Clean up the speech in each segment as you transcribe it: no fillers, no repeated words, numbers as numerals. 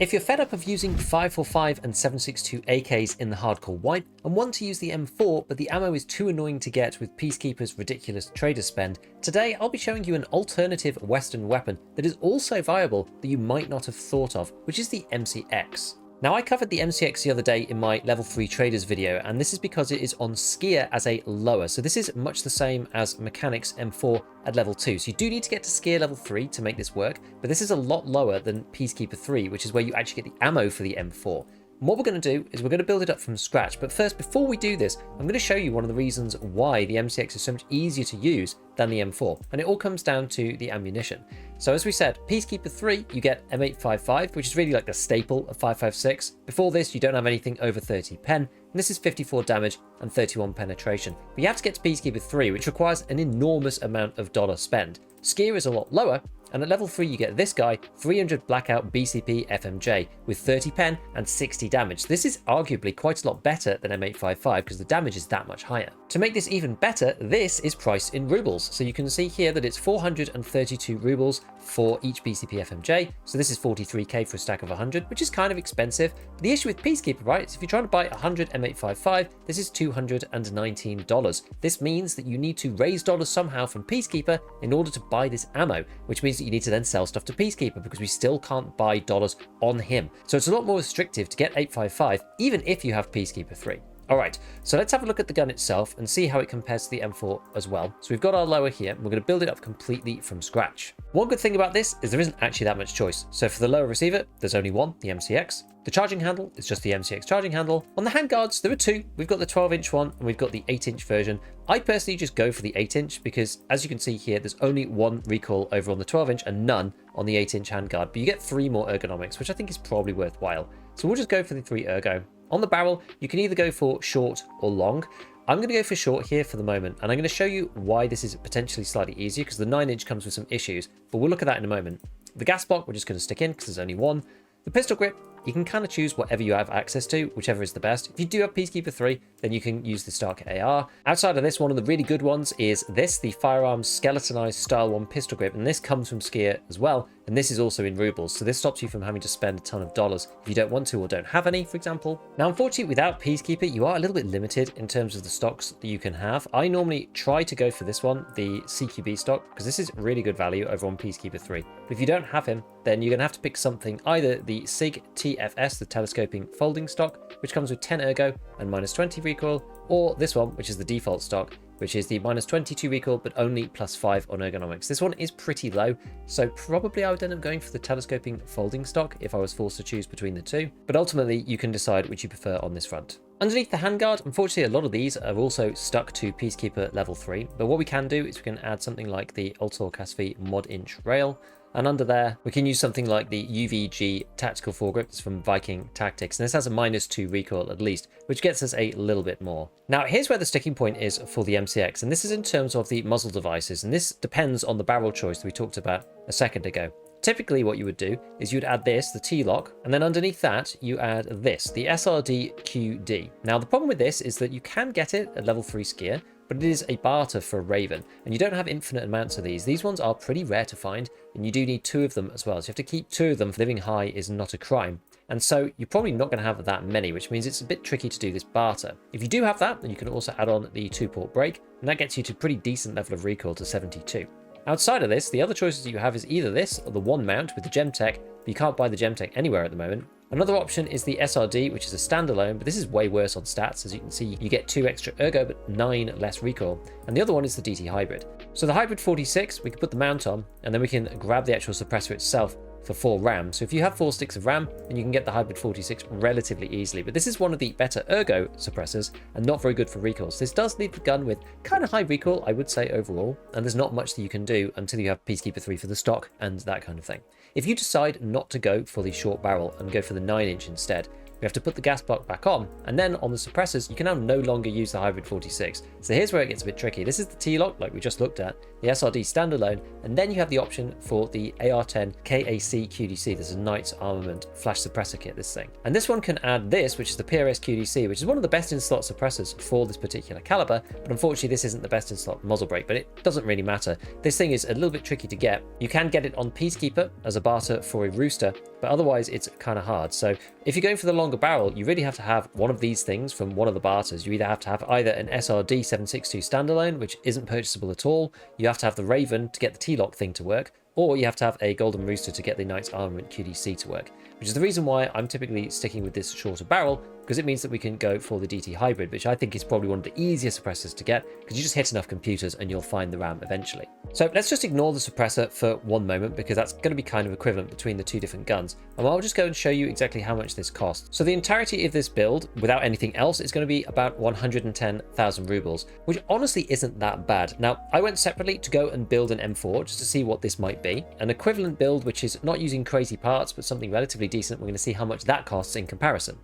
If you're fed up of using 545 and 7.62 AKs in the hardcore wipe and want to use the M4 but the ammo is too annoying to get with Peacekeeper's ridiculous trader spend, today I'll be showing you an alternative Western weapon that is also viable that you might not have thought of, which is the MCX. Now, I covered the MCX the other day in my level 3 traders video, and this is because it is on Skier as a lower. So this is much the same as Mechanics M4 at level 2. So you do need to get to Skier level 3 to make this work, but this is a lot lower than Peacekeeper 3, which is where you actually get the ammo for the M4. And what we're going to do is we're going to build it up from scratch. But first, before we do this, I'm going to show you one of the reasons why the MCX is so much easier to use than the M4. And it all comes down to the ammunition. So as we said, Peacekeeper 3, you get M855, which is really like the staple of 5.56. Before this, you don't have anything over 30 pen. And this is 54 damage and 31 penetration. But you have to get to Peacekeeper 3, which requires an enormous amount of dollar spend. Skier is a lot lower, and at level 3 you get this guy, 300 Blackout BCP FMJ with 30 pen and 60 damage. This is arguably quite a lot better than M855 because the damage is that much higher. To make this even better, this is priced in rubles. So you can see here that it's 432 rubles for each BCP FMJ. So this is 43k for a stack of 100, which is kind of expensive. But the issue with Peacekeeper, right, is if you're trying to buy 100 M855, this is $219. This means that you need to raise dollars somehow from Peacekeeper in order to buy this ammo, which means that you need to then sell stuff to Peacekeeper because we still can't buy dollars on him. So it's a lot more restrictive to get 855, even if you have Peacekeeper 3. Alright, so let's have a look at the gun itself and see how it compares to the M4 as well. So we've got our lower here, and we're going to build it up completely from scratch. One good thing about this is there isn't actually that much choice. So for the lower receiver, there's only one, the MCX. The charging handle is just the MCX charging handle. On the handguards, there are two. We've got the 12-inch one and we've got the 8-inch version. I personally just go for the 8-inch because, as you can see here, there's only one recoil over on the 12-inch and none on the 8-inch handguard, but you get 3 more ergonomics, which I think is probably worthwhile. So we'll just go for the 3 ergo. On the barrel, you can either go for short or long. I'm going to go for short here for the moment, and I'm going to show you why this is potentially slightly easier because the 9-inch comes with some issues, but we'll look at that in a moment. The gas block, we're just going to stick in because there's only one. The pistol grip, you can kind of choose whatever you have access to, whichever is the best. If you do have Peacekeeper 3, then you can use the Stark AR. Outside of this, one of the really good ones is this, the Firearms Skeletonized Style 1 pistol grip, and this comes from Skier as well, and this is also in rubles, so this stops you from having to spend a ton of dollars if you don't want to or don't have any, for example. Now, unfortunately, without Peacekeeper, you are a little bit limited in terms of the stocks that you can have. I normally try to go for this one, the CQB stock, because this is really good value over on Peacekeeper 3. But if you don't have him, then you're going to have to pick something, either the SIG TFS, the telescoping folding stock, which comes with 10 ergo and minus 20 recoil, or this one, which is the default stock, which is the minus 22 recoil, but only plus 5 on ergonomics. This one is pretty low, so probably I would end up going for the telescoping folding stock if I was forced to choose between the two, but ultimately you can decide which you prefer on this front. Underneath the handguard, unfortunately, a lot of these are also stuck to Peacekeeper level 3, but what we can do is we can add something like the Ultor Casvi Mod Inch Rail, and under there, we can use something like the UVG Tactical Foregrip. It's from Viking Tactics, and this has a minus 2 recoil at least, which gets us a little bit more. Now, here's where the sticking point is for the MCX, and this is in terms of the muzzle devices, and this depends on the barrel choice that we talked about a second ago. Typically, what you would do is you'd add this, the T-lock, and then underneath that, you add this, the SRD QD. Now, the problem with this is that you can get it at level 3 Skier, but it is a barter for a Raven, and you don't have infinite amounts of these. These ones are pretty rare to find, and you do need 2 of them as well. So you have to keep 2 of them. Living high is not a crime. And so you're probably not going to have that many, which means it's a bit tricky to do this barter. If you do have that, then you can also add on the 2-port brake, and that gets you to a pretty decent level of recoil to 72. Outside of this, the other choices you have is either this or the one mount with the Gemtech, but you can't buy the Gemtech anywhere at the moment. Another option is the SRD, which is a standalone, but this is way worse on stats. As you can see, you get 2 extra ergo, but 9 less recoil. And the other one is the DT Hybrid. So the Hybrid 46, we can put the mount on, and then we can grab the actual suppressor itself for 4 RAM. So if you have 4 sticks of RAM, then you can get the Hybrid 46 relatively easily. But this is one of the better ergo suppressors and not very good for recoil. So this does leave the gun with kind of high recoil, I would say, overall. And there's not much that you can do until you have Peacekeeper 3 for the stock and that kind of thing. If you decide not to go for the short barrel and go for the 9-inch instead, we have to put the gas block back on, and then on the suppressors, you can now no longer use the hybrid 46. So here's where it gets a bit tricky. This is the T-lock, like we just looked at, the SRD standalone, and then you have the option for the AR10 KAC QDC. This is a Knight's Armament flash suppressor kit, this thing. And this one can add this, which is the PRS QDC, which is one of the best in-slot suppressors for this particular caliber, but unfortunately this isn't the best in-slot muzzle brake, but it doesn't really matter. This thing is a little bit tricky to get. You can get it on Peacekeeper as a barter for a Rooster, but otherwise it's kind of hard. So if you're going for the longer barrel, you really have to have one of these things from one of the barters. You either have to have either an SRD 762 standalone, which isn't purchasable at all, you have to have the Raven to get the T-lock thing to work, or you have to have a Golden Rooster to get the Knight's Armament QDC to work, which is the reason why I'm typically sticking with this shorter barrel, because it means that we can go for the DT Hybrid, which I think is probably one of the easier suppressors to get, because you just hit enough computers and you'll find the RAM eventually. So let's just ignore the suppressor for one moment, because that's going to be kind of equivalent between the two different guns, and I'll just go and show you exactly how much this costs. So the entirety of this build, without anything else, is going to be about 110,000 rubles, which honestly isn't that bad. Now, I went separately to go and build an M4 just to see what this might be. An equivalent build, which is not using crazy parts, but something relatively decent. We're going to see how much that costs in comparison.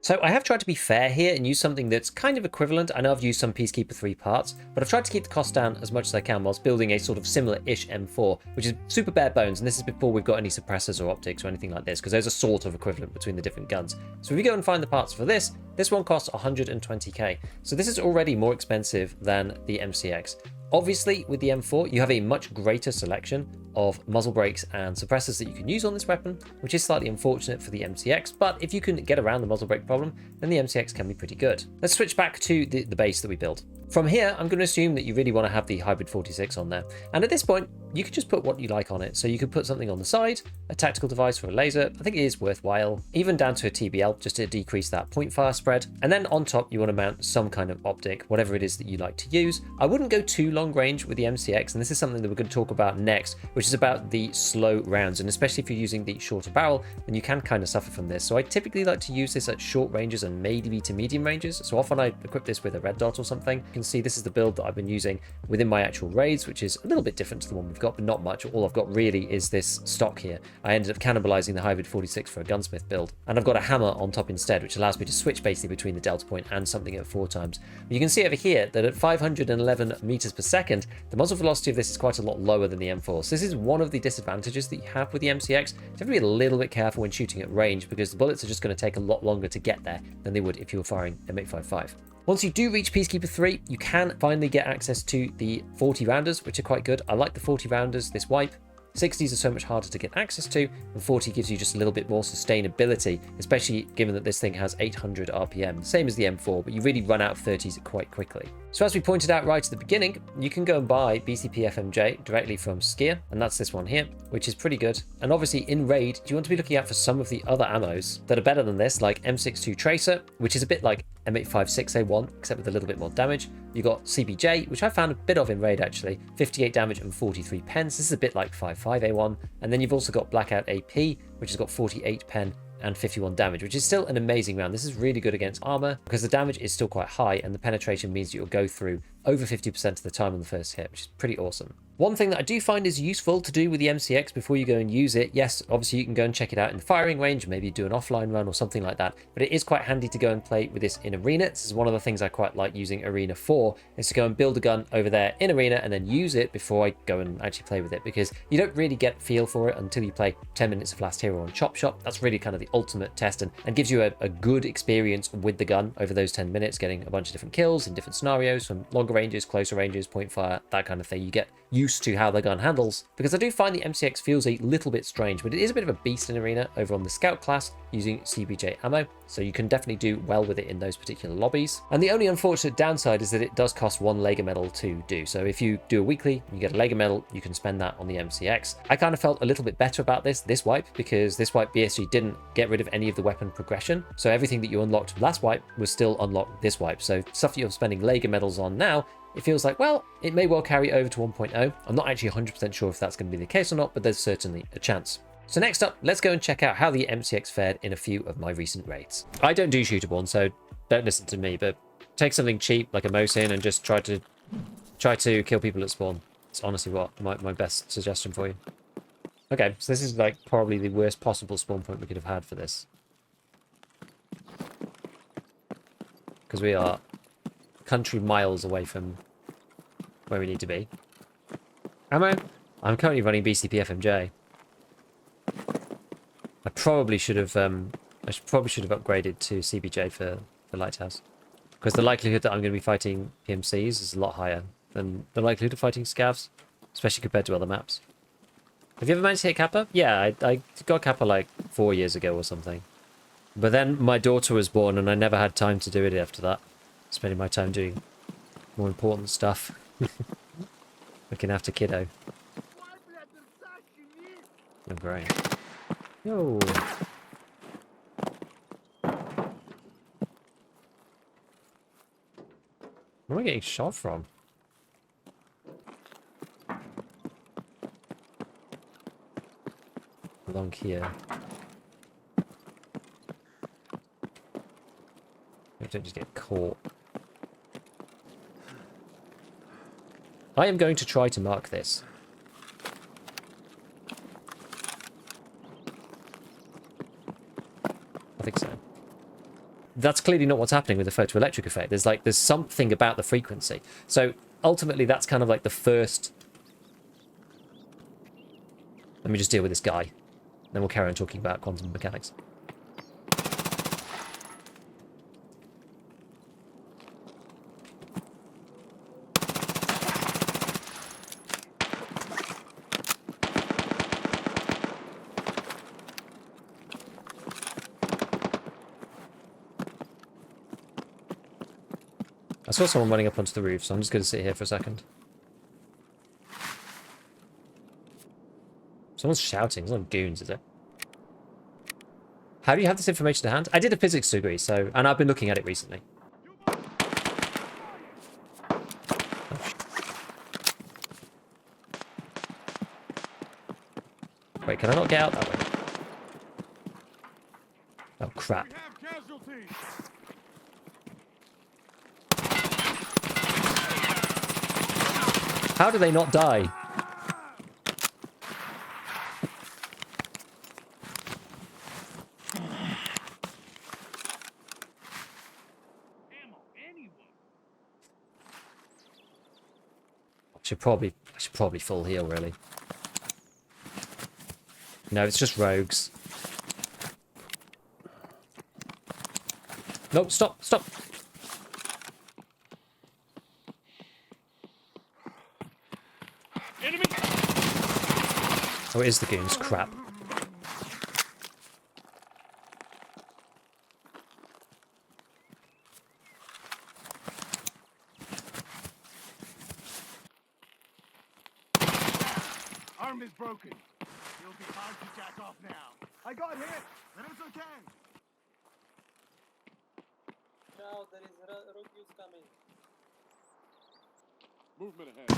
So I have tried to be fair here and use something that's kind of equivalent. I know I've used some Peacekeeper 3 parts, but I've tried to keep the cost down as much as I can whilst building a sort of similar-ish M4, which is super bare bones, and this is before we've got any suppressors or optics or anything like this, because those are sort of equivalent between the different guns. So if you go and find the parts for this one costs 120k. So this is already more expensive than the MCX. Obviously, with the M4, you have a much greater selection of muzzle brakes and suppressors that you can use on this weapon, which is slightly unfortunate for the MCX, but if you can get around the muzzle brake problem, then the MCX can be pretty good. Let's switch back to the base that we built. From here, I'm going to assume that you really want to have the hybrid 46 on there. And at this point, you could just put what you like on it. So you could put something on the side, a tactical device for a laser. I think it is worthwhile, even down to a TBL, just to decrease that point fire spread. And then on top, you want to mount some kind of optic, whatever it is that you like to use. I wouldn't go too long range with the MCX, and this is something that we're going to talk about next, which is about the slow rounds. And especially if you're using the shorter barrel, then you can kind of suffer from this. So I typically like to use this at short ranges and maybe to medium ranges. So often I equip this with a red dot or something. You can see this is the build that I've been using within my actual raids, which is a little bit different to the one we've got, but not much. All I've got really is this stock here. I ended up cannibalizing the hybrid 46 for a gunsmith build, and I've got a hammer on top instead, which allows me to switch basically between the delta point and something at 4 times. But you can see over here that at 511 meters per second, the muzzle velocity of this is quite a lot lower than the M4. So this is one of the disadvantages that you have with the MCX. You have to be a little bit careful when shooting at range, because the bullets are just going to take a lot longer to get there than they would if you were firing M855. Once you do reach Peacekeeper 3, you can finally get access to the 40 rounders, which are quite good. I like the 40 rounders this wipe. 60s are so much harder to get access to, and 40 gives you just a little bit more sustainability, especially given that this thing has 800 RPM, same as the M4, but you really run out of 30s quite quickly. So as we pointed out right at the beginning, you can go and buy BCP FMJ directly from Skier, and that's this one here, which is pretty good. And obviously in raid, you want to be looking out for some of the other ammos that are better than this, like M62 Tracer, which is a bit like M856A1, except with a little bit more damage. You got CBJ, which I found a bit of in raid actually, 58 damage and 43 pence. This is a bit like 55A1. And then you've also got Blackout AP, which has got 48 pen and 51 damage, which is still an amazing round. This is really good against armor because the damage is still quite high, and the penetration means that you'll go through over 50% of the time on the first hit, which is pretty awesome. One thing that I do find is useful to do with the MCX before you go and use it, yes, obviously you can go and check it out in the firing range, maybe do an offline run or something like that, but it is quite handy to go and play with this in arena. This is one of the things I quite like using arena for, is to go and build a gun over there in arena and then use it before I go and actually play with it, because you don't really get a feel for it until you play 10 minutes of Last Hero on Chop Shop. That's really kind of the ultimate test, and gives you a good experience with the gun over those 10 minutes, getting a bunch of different kills in different scenarios, from longer ranges, closer ranges, point fire, that kind of thing. You get used to how the gun handles, because I do find the MCX feels a little bit strange, but it is a bit of a beast in arena over on the Scout class using CBJ ammo, so you can definitely do well with it in those particular lobbies. And the only unfortunate downside is that it does cost 1 Lega medal to do, so if you do a weekly, you get a Lega medal, you can spend that on the MCX. I kind of felt a little bit better about this wipe, because this wipe BSG didn't get rid of any of the weapon progression, so everything that you unlocked last wipe was still unlocked this wipe, so stuff that you're spending Lega medals on now, it feels like, well, it may well carry over to 1.0. I'm not actually 100% sure if that's going to be the case or not, but there's certainly a chance. So next up, let's go and check out how the MCX fared in a few of my recent raids. I don't do shooterborn, so don't listen to me, but take something cheap like a Mosin and just try to kill people at spawn. It's honestly what my best suggestion for you. Okay, so this is like probably the worst possible spawn point we could have had for this. Because we are country miles away from where we need to be. Am I? I'm currently running BCP FMJ. I probably should have upgraded to CBJ for Lighthouse. Because the likelihood that I'm going to be fighting PMCs is a lot higher than the likelihood of fighting scavs, especially compared to other maps. Have you ever managed to hit Kappa? Yeah, I got Kappa like 4 years ago or something. But then my daughter was born and I never had time to do it after that. Spending my time doing more important stuff. Looking after kiddo. Oh, great. Yo. Where am I getting shot from? Along here. I don't just get caught. I am going to try to mark this. I think so. That's clearly not what's happening with the photoelectric effect. There's something about the frequency. So ultimately that's kind of like the first... Let me just deal with this guy. Then we'll carry on talking about quantum mechanics. I saw someone running up onto the roof, so I'm just going to sit here for a second. Someone's shouting. It's not goons, is it? How do you have this information to hand? I did a physics degree, so... And I've been looking at it recently. Oh, wait, can I not get out that way? Oh, crap. How do they not die? I should probably full heal, really. No, it's just rogues. No, stop, stop. Enemy. Oh, it is the goons. Crap. Arm is broken. You'll be hard to jack off now. I got hit, but it's okay. Now there is rogue use coming. Movement ahead.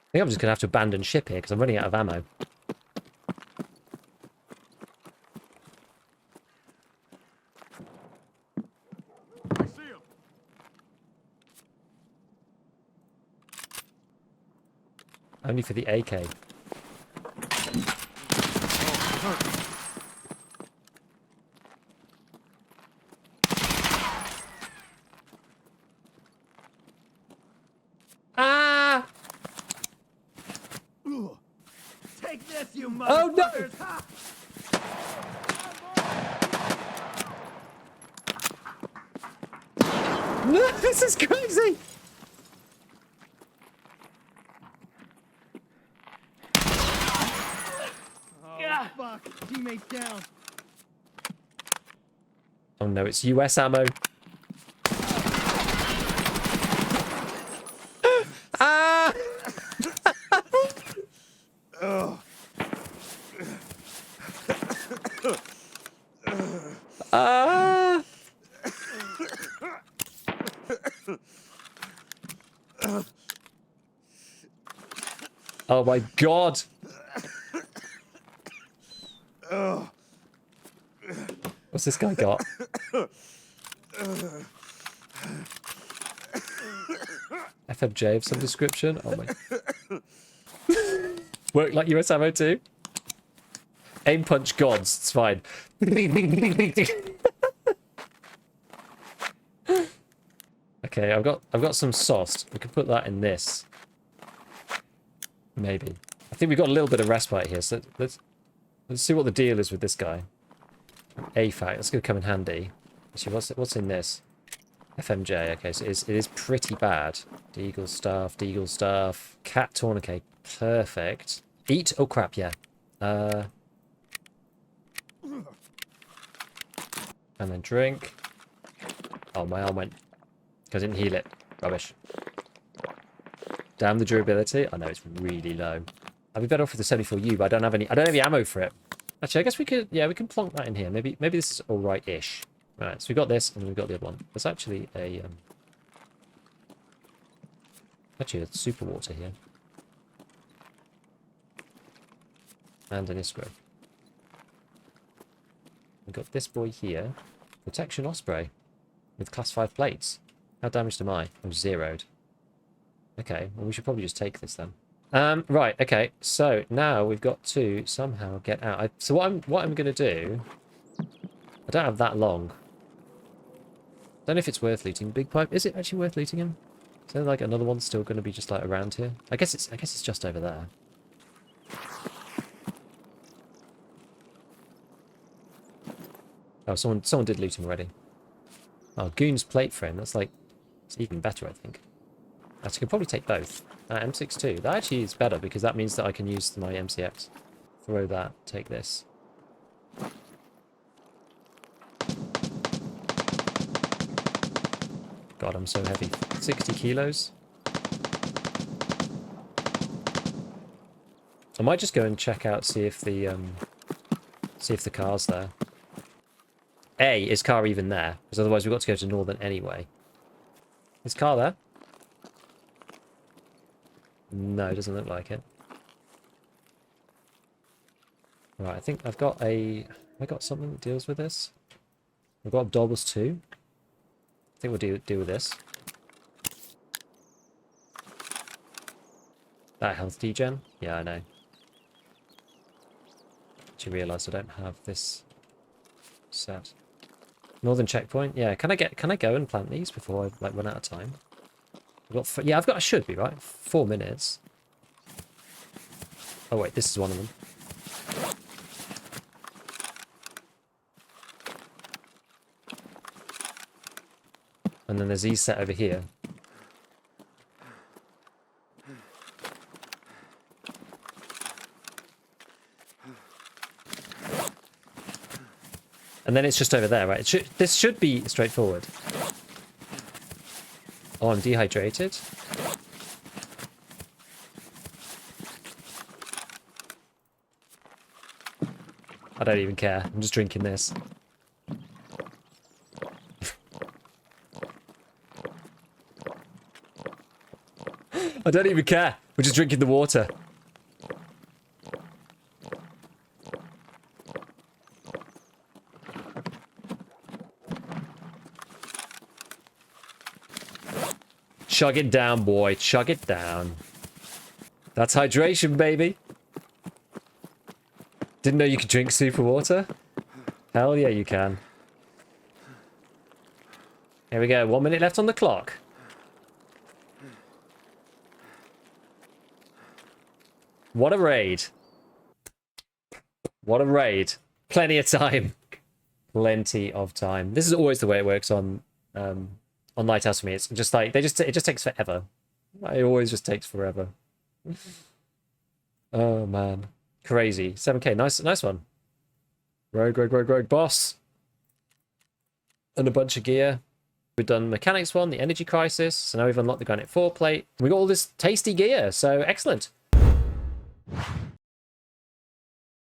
I think I'm just going to have to abandon ship here because I'm running out of ammo. I see him. Only for the AK. Ah! Take this, you Oh no! motherfuckers! No, this is crazy! Oh, fuck. Teammates down. Oh no, it's US ammo. Ah! Ah! Oh my god! What's this guy got? FMJ of some description. Oh my. Work like US ammo too. Aim punch gods. It's fine. Okay, I've got some sauce. We could put that in this. Maybe. I think we've got a little bit of respite here, so let's see what the deal is with this guy. AFAC, that's going to come in handy. Actually, what's in this? FMJ, okay, so it is pretty bad. Deagle staff. Cat tourniquet, perfect. Eat? Oh crap, yeah. And then drink. Oh, my arm went. Because I didn't heal it. Rubbish. Damn the durability. I know it's really low. I'd be better off with the 74U, but I don't have any ammo for it. Actually, I guess we could, yeah, we can plonk that in here. Maybe this is alright-ish. Right, so we've got this, and we've got the other one. There's actually a, actually a super water here. And an Iskro. We've got this boy here. Protection Osprey. With class 5 plates. How damaged am I? I'm zeroed. Okay, well we should probably just take this then. Right, okay, so now we've got to somehow get out. So what I'm gonna do, I don't have that long. Don't know if it's worth looting Big Pipe. Is it actually worth looting him? Is there like another one still gonna be just like around here? I guess it's just over there. Oh, someone did loot him already. Oh, Goon's plate frame, that's like, it's even better, I think. Actually, I can probably take both. M62, that actually is better because that means that I can use my MCX. Throw that, take this. God, I'm so heavy. 60 kilos. I might just go and check out, see if the car's there. Is car even there? Because otherwise we've got to go to Northern anyway. Is car there? No, it doesn't look like it. Right, I think I've got have I got something that deals with this? I've got Dobbles 2. I think we'll deal with this. That health degen? Yeah, I know. Actually realised I don't have this set. Northern checkpoint. Yeah, can I go and plant these before I like run out of time? I should be right. 4 minutes. Oh wait, this is one of them. And then there's these set over here. And then it's just over there, right? This should be straightforward. Oh, I'm dehydrated. I don't even care. I'm just drinking this. I don't even care. We're just drinking the water. Chug it down, boy. Chug it down. That's hydration, baby. Didn't know you could drink super water? Hell yeah, you can. Here we go. 1 minute left on the clock. What a raid. What a raid. Plenty of time. Plenty of time. This is always the way it works on Lighthouse for me. It's just like it just takes forever. It always just takes forever. Oh man. Crazy. 7k. Nice one. Rogue boss. And a bunch of gear. We've done mechanics 1, the energy crisis, so now we've unlocked the granite 4 plate. We got all this tasty gear, so excellent.